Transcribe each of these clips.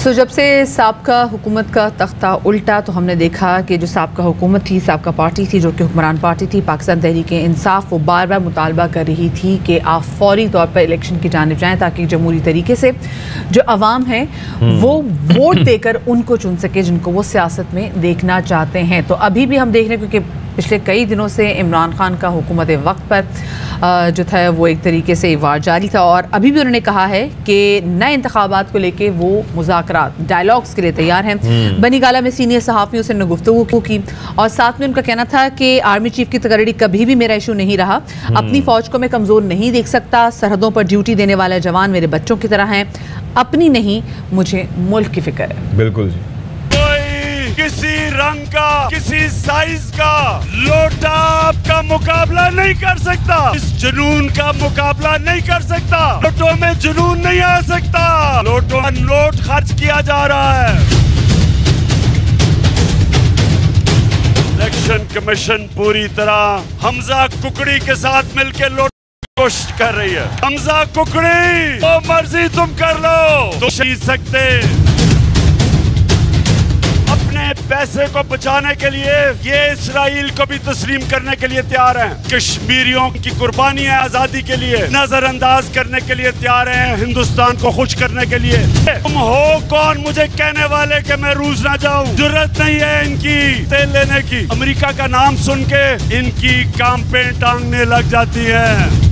जब से साबका हुकूमत का तख्ता उल्टा तो हमने देखा कि जो साबका हुकूमत थी, साबका पार्टी थी जो कि हुक्मरान पार्टी थी पाकिस्तान तहरीक इंसाफ, वो बार बार मुतालबा कर रही थी कि आप फौरी तौर पर इलेक्शन की जानिब जाएँ ताकि जमहूरी तरीके से जो अवाम है वो वोट देकर उनको चुन सके जिनको वो सियासत में देखना चाहते हैं। तो अभी भी हम देख रहे हैं क्योंकि पिछले कई दिनों से इमरान खान का हुकूमत वक्त पर जो था वो एक तरीके से वार जारी था और अभी भी उन्होंने कहा है कि नए इंतखाबात को लेके वो मुज़ाकरात डायलॉग्स के लिए तैयार हैं। बनी गाला में सीनियर सहाफ़ियों से गुफ्तगू की और साथ में उनका कहना था कि आर्मी चीफ की तकरीरी कभी भी मेरा इशू नहीं रहा, अपनी फ़ौज को मैं कमज़ोर नहीं देख सकता, सरहदों पर ड्यूटी देने वाले जवान मेरे बच्चों की तरह हैं, अपनी नहीं मुझे मुल्क की फ़िक्र है। बिल्कुल जी। किसी रंग का, किसी साइज का लोटा आपका मुकाबला नहीं कर सकता, इस जुनून का मुकाबला नहीं कर सकता। लोटों में जुनून नहीं आ सकता, लोटों में नोट खर्च किया जा रहा है। इलेक्शन कमीशन पूरी तरह हमजा कुकड़ी के साथ मिलकर लोट कोशिश कर रही है। हमजा कुकड़ी, वो मर्जी तुम कर लो, तो जीत सकते। पैसे को बचाने के लिए ये इसराइल को भी तस्लीम करने के लिए तैयार हैं। कश्मीरियों की कुर्बानी है आजादी के लिए नजरअंदाज करने के लिए तैयार हैं, हिंदुस्तान को खुश करने के लिए। तुम हो कौन मुझे कहने वाले कि मैं रूस ना जाऊं? जरूरत नहीं है इनकी तेल लेने की। अमेरिका का नाम सुन के इनकी काम पे टांगने लग जाती है।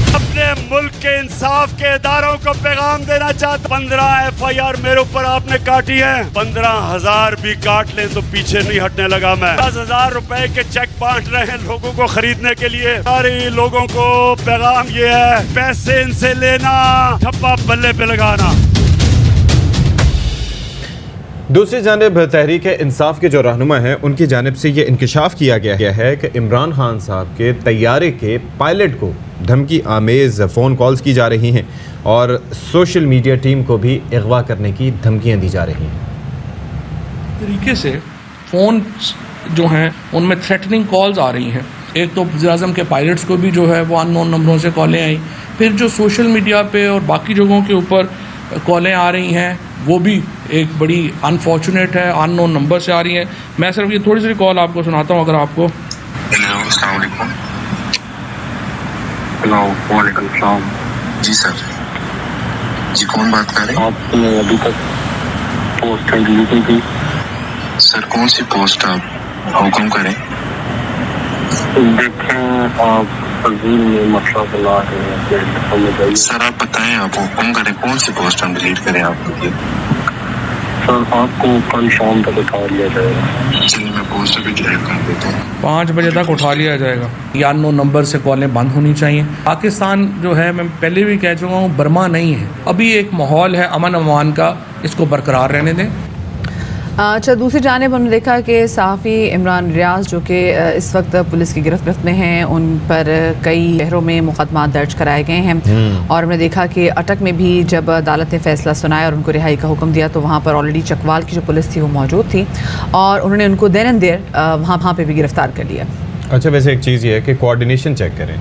अपने मुल्क के इंसाफ के इदारों को पैगाम देना चाहता। 15 FIR मेरे ऊपर आपने काटी है, 15,000 भी काट लें तो पीछे नहीं हटने लगा मैं। 10,000 रुपए के चेक बांट रहे हैं लोगों को खरीदने के लिए। सारे लोगों को पैगाम ये है, पैसे इनसे लेना, ठप्पा बल्ले पे लगाना। दूसरी जानिब तहरीक इंसाफ के जो रहनुमा हैं उनकी जानिब से ये इंकशाफ किया गया है कि इमरान खान साहब के तैयारे के पायलट को धमकी आमेज़ फ़ोन कॉल्स की जा रही हैं और सोशल मीडिया टीम को भी अगवा करने की धमकियां दी जा रही हैं। तरीके से फ़ोन जो हैं उनमें थ्रेटनिंग कॉल्स आ रही हैं। एक तो वज़ीर-ए-आज़म के पायलट्स को भी जो है वो अननोन नंबरों से कॉलें आई, फिर जो सोशल मीडिया पे और बाकी जगहों के ऊपर कॉलें आ रही हैं वो भी एक बड़ी अनफॉर्चुनेट है, अननोन नंबर से आ रही हैं। मैं सिर्फ ये थोड़ी सी कॉल आपको सुनाता हूँ अगर आपको। हेलो, वालेकुम सलाम। जी सर, जी कौन बात कर रहे हैं? आपने अभी तक पोस्ट डिलीट नहीं की। सर कौन सी पोस्ट? आप हुक्म करें। देखें आप फजील में मसला बना रहे हैं। सर आप बताएं, आप हुक्म करें कौन सी पोस्ट हम डिलीट करें आपको? सर आपको कल शाम तक उठा लिया जाएगा। चलिए मैं पोस्ट भी डिलीट कर देता हूँ। 5 बजे तक उठा लिया जाएगा। या नो नंबर से कॉलें बंद होनी चाहिए। पाकिस्तान जो है, मैं पहले भी कह चुका हूँ, बर्मा नहीं है। अभी एक माहौल है अमन अमान का, इसको बरकरार रहने दें। अच्छा, दूसरी जानिब हमने देखा कि सहाफ़ी इमरान रियाज जो कि इस वक्त पुलिस की गिरफ्त में हैं, उन पर कई शहरों में मुकदमा दर्ज कराए गए हैं और हमने देखा कि अटक में भी जब अदालत ने फैसला सुनाया और उनको रिहाई का हुक्म दिया तो वहाँ पर ऑलरेडी चकवाल की जो पुलिस थी वो मौजूद थी और उन्होंने उनको देर एंड देर वहाँ पर भी गिरफ्तार कर लिया। अच्छा, वैसे एक चीज़ ये है कि कोऑर्डिनेशन चेक करें।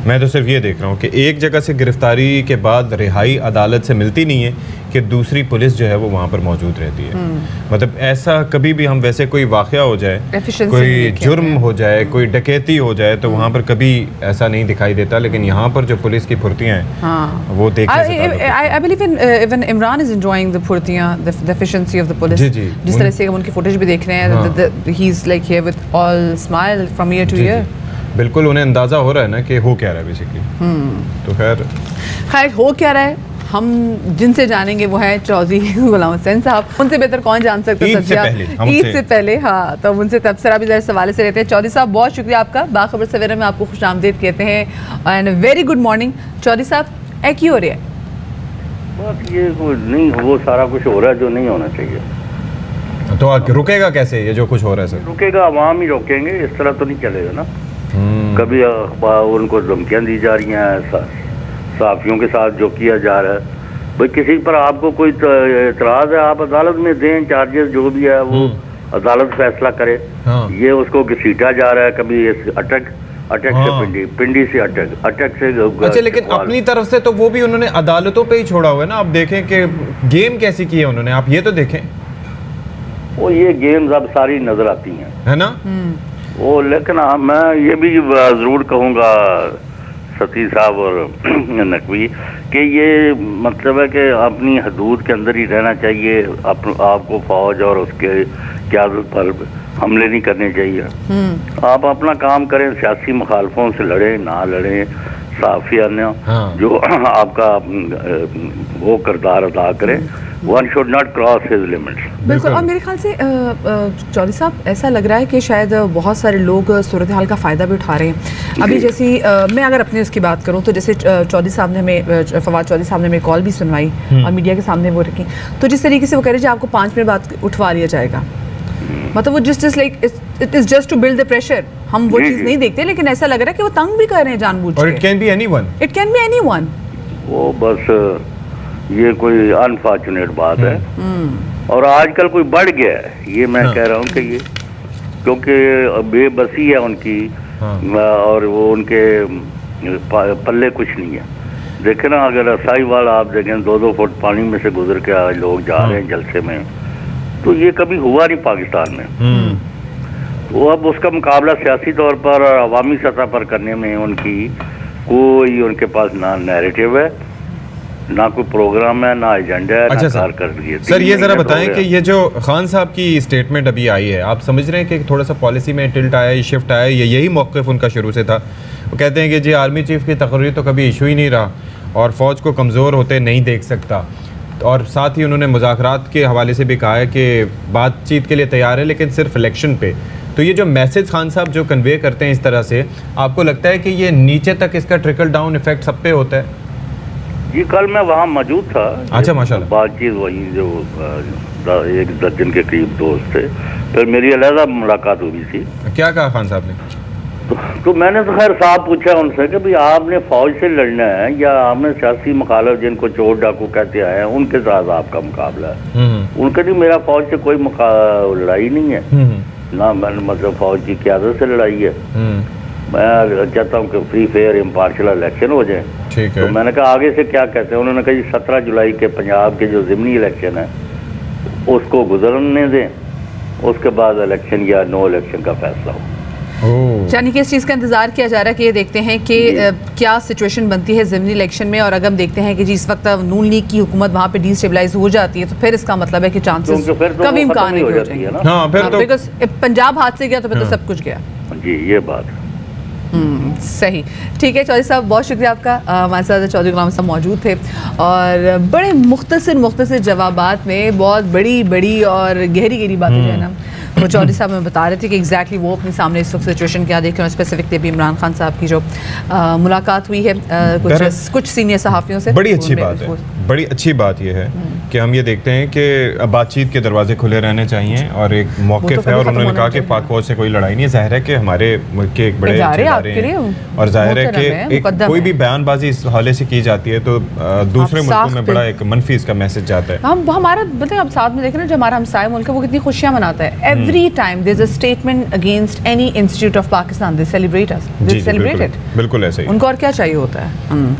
मैं तो सिर्फ ये देख रहा हूँ कि एक जगह से गिरफ्तारी के बाद रिहाई अदालत से मिलती नहीं है कि दूसरी पुलिस जो है वो वहाँ पर मौजूद रहती है। मतलब ऐसा कभी भी हम वैसे कोई वाक़या हो जाए, कोई जुर्म हो जाए, कोई डकैती हो जाए तो वहाँ पर कभी ऐसा नहीं दिखाई देता, लेकिन यहाँ पर जो पुलिस की फुर्तियाँ हैं वो I believe even Imran is enjoying the फुर्तियाँ, the efficiency of the police. जिस तरह से हम उनकी फुटेज भी देख रहे हैं, he is like here with all smile from year two year. बिल्कुल, उन्हें अंदाज़ा हो रहा है ना कि हो क्या रहा है बेसिकली। तो खैर हो क्या रहा है, हम जिनसे जानेंगे वो है चौधरी गुलाम हुसैन साहब। उनसे बेहतर कौन जान सकता है? ईद से पहले हाँ, तो उनसे तबसरा भी इस हवाले से रहते हैं। चौधरी साहब बहुत शुक्रिया आपका, बाखबर सवेरा में आपको खुश आमदीद कहते हैं and very good morning. Chaudhary sahab, क्या हो रहा है? बस ये नहीं, वो सारा कुछ हो रहा है जो नहीं होना चाहिए। तो रुकेगा कैसे ये जो कुछ हो रहा है? सर रुकेगा, आवाम ही रोकेंगे, इस तरह तो नहीं चलेगा ना। कभी उनको धमकियाँ दी जा रही हैं, सहाफ़ियों के साथ जो किया जा रहा है। भाई किसी पर आपको कोई एतराज़ है, आप अदालत में दें, चार्जेस जो भी है वो अदालत फैसला करे। ये उसको घसीटा जा रहा है, कभी अटक अटक से पिंडी से अटक से। अच्छा, लेकिन अपनी तरफ से तो वो भी उन्होंने अदालतों पे ही छोड़ा हुआ है ना। आप देखें कि गेम कैसी की है उन्होंने, आप ये तो देखें। वो ये गेम्स अब सारी नजर आती हैं, है ना। वो लेकिन मैं ये भी जरूर कहूँगा सतीश साहब और नकवी कि ये मतलब है कि अपनी हदूद के अंदर ही रहना चाहिए। आपको फौज और उसके क़यादत पर हमले नहीं करने चाहिए। आप अपना काम करें, सियासी मुखालफों से लड़ें ना लड़ें, साफियाना जो आपका वो किरदार अदा करें। One should not cross his limits. बिल्कुल। और मेरे ख्याल से चौधरी साहब ऐसा लग रहा है कि शायद बहुत सारे लोग सूरत हाल का फ़ायदा भी उठा रहे हैं। अभी जैसी मैं अगर अपने उसकी बात करूं तो जैसे चौधरी साहब ने हमें फवाद चौधरी साहब ने हमें कॉल भी सुनवाई और मीडिया के सामने वो रखी, तो जिस तरीके से वो कह रहे हैं आप 5 मिनट बाद उठवा लिया जाएगा, मतलब वो just like it is just to build the pressure. हम वो चीज़ नहीं देखते, लेकिन ऐसा लग रहा है कि वो तंग भी कर रहे हैं जानबूझ के। और it can be anyone, it can be anyone. वो बस ये कोई अनफॉर्चुनेट बात है और आजकल कोई बढ़ गया है, ये मैं कह रहा हूँ कि ये क्योंकि बेबसी है उनकी और वो उनके पल्ले कुछ नहीं है। देखे ना, अगर रसाई वाला आप देखें 2-2 फुट पानी में से गुजर के आज लोग जा रहे हैं जलसे में, तो ये कभी हुआ नहीं पाकिस्तान में। तो अब उसका मुकाबला सियासी तौर पर और अवामी सतह पर करने में उनकी कोई उनके पास ना नैरेटिव है, ना कोई प्रोग्राम है, ना एजेंडा है। अच्छा ना कारकर्दगी। सर ये ज़रा बताएं कि ये जो खान साहब की स्टेटमेंट अभी आई है, आप समझ रहे हैं कि थोड़ा सा पॉलिसी में टिल्ट आया, ये शिफ्ट आया, यही मौक़िफ़ उनका शुरू से था? वो कहते हैं कि जी आर्मी चीफ की तकरीर तो कभी इशू ही नहीं रहा और फ़ौज को कमज़ोर होते नहीं देख सकता। और साथ ही उन्होंने मुज़ाकरात के हवाले से भी कहा है कि बातचीत के लिए तैयार है लेकिन सिर्फ इलेक्शन पे। तो ये जो मैसेज खान साहब जो कन्वे करते हैं इस तरह से, आपको लगता है कि ये नीचे तक इसका ट्रिकल डाउन इफेक्ट सब पे होता है? जी कल मैं वहाँ मौजूद था। अच्छा, माशाल्लाह। बातचीत वही जो 1 दर्जन के करीब दोस्त थे, फिर मेरी अलहदा मुलाकात हुई थी। क्या कहा खान साहब ने? तो मैंने तो खैर साहब पूछा उनसे कि भाई आपने फौज से लड़ना है या आपने सियासी मुखालिफ जिनको चोर डाकू कहते आए हैं उनके साथ आपका मुकाबला है? उनका नहीं, मेरा फौज से कोई लड़ाई नहीं है ना, मैंने मतलब फौज की क़यादत से लड़ाई है। मैं चाहता हूँ कि फ्री फेयर इम्पार्शल इलेक्शन हो जाए। ठीक है। तो मैंने कहा आगे से क्या कहते हैं? उन्होंने कहा जी 17 जुलाई के पंजाब के जो ज़िमनी इलेक्शन है उसको गुजरने दें, उसके बाद इलेक्शन या नो इलेक्शन का फैसला हो। यानी कि इस चीज़ का इंतजार किया जा रहा है कि ये देखते हैं कि क्या सिचुएशन बनती है ज़िमनी इलेक्शन में, और अगर हम देखते हैं कि जी इस वक्त नून लीग की हुकूमत वहाँ पे डिस्टेबलाइज हो जाती है तो फिर इसका मतलब है कि चांसेस कभी इम्कान नहीं हो जाएंगे। हाँ, फिर तो बिकॉज पंजाब हाथ से गया तो फिर तो सब कुछ गया। जी ये बात सही। ठीक है चौधरी साहब, बहुत शुक्रिया आपका। हमारे साथ चौधरी गुलाम साहब मौजूद थे और बड़े मुख्तसर जवाबात में बहुत बड़ी और गहरी बातें जो है ना वो चौधरी साहब हमें बता रहे थे कि एग्जैक्टली वो अपने सामने इस वक्त सिचुएशन क्या देख रहे हैं। स्पेसिफिकली भी इमरान खान साहब की जो मुलाकात हुई है कुछ सीनियर सहाफ़ियों से, बड़ी अच्छी बात है। बड़ी अच्छी बात यह है कि हम ये देखते हैं कि बातचीत के दरवाजे खुले रहने चाहिए और एक मौक़िफ़ है। और उन्होंने कहा कि पाक फौज से कोई लड़ाई नहीं है। ज़ाहिर है कि हमारे मुल्क के एक बड़े इदारे हैं और ज़ाहिर है कि कोई भी बयानबाजी इस हवाले से की जाती है तो दूसरे मुल्कों में बड़ा एक मनफी इसका मैसेज जाता है। हम हमारा मतलब आप साथ में देख रहे हैं जो हमारा हमसाया मुल्क है वो कितनी खुशियाँ मनाता है। Every time there is a statement against any institute of Pakistan, they celebrate us, they celebrate it. बिल्कुल ऐसे ही। उनको और क्या चाहिए होता है।